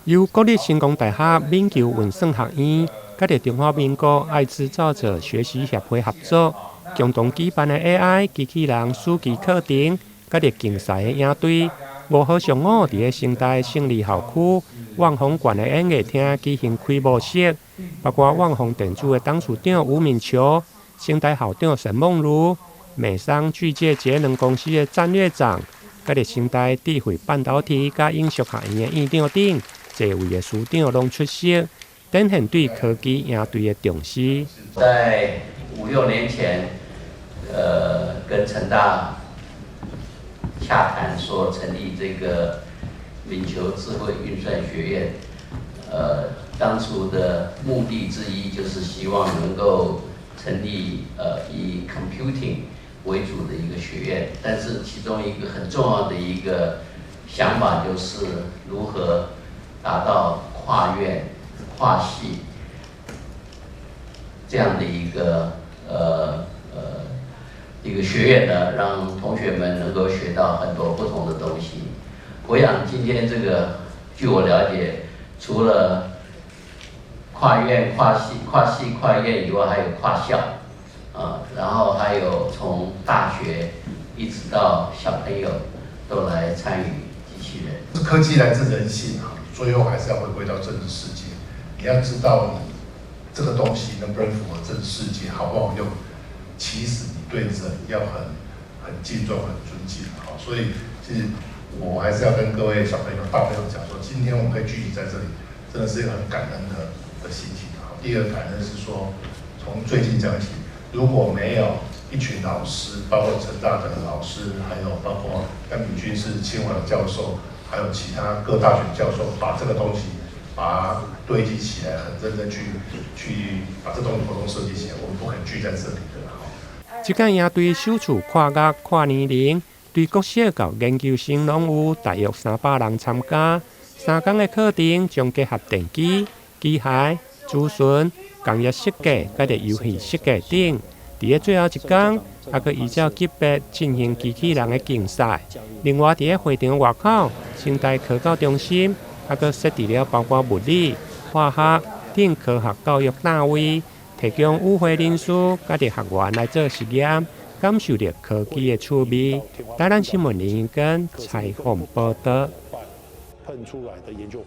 由国立成功大学闽球运算学院、甲着中华民国爱制造者学习协会合作，共同举办的 AI 机器人书记课程，甲着竞赛的营队，5号上午伫个成大胜利校区万丰馆的演艺厅举行开幕式，包括万丰电子的董事长吴敏球、成大校长沈梦如、美商巨界节能公司的战略长，甲着成大智慧半导体甲应属学院的院长等。这位的师长拢出席，展现对科技应对的重视。在5、6年前，跟成大洽谈说成立这个敏球智慧运算学院，当初的目的之一就是希望能够成立以 computing 为主的一个学院，但是其中一个很重要的一个想法就是如何达到跨院、跨系这样的一个学院呢，让同学们能够学到很多不同的东西。我想今天这个，据我了解，除了跨院、跨院以外，还有跨校，然后还有从大学一直到小朋友都来参与机器人。科技来自人性啊。最后还是要回归到政治世界，你要知道你这个东西能不能符合政治世界，好不好用。其实你对人要很敬重、很尊敬。好，所以其实我还是要跟各位小朋友、大朋友讲说，今天我们可以聚集在这里，真的是一个很感恩的心情。好，第二个感恩是说，从最近讲起，如果没有一群老师，包括成大的老师，还有包括甘炳君是清华的教授。还有其他各大学教授把这个东西把它堆积起来，很认真去把这东西活动设计起来，我们不可能聚在这里的。这届营队首次跨界跨年龄，对国小到研究生拢有大约300人参加。3天的课程将结合电机、机械、资讯、工业设计，甲着游戏设计等。伫个最后一天，还佫依照级别进行机器人的竞赛。另外，伫个会场外口，成大科教中心还佫设置了包括物理、化学等科学教育单位，提供与会人士甲着学员来做实验，感受着科技的趣味。台南新闻林跟采访报道。喷出来的研究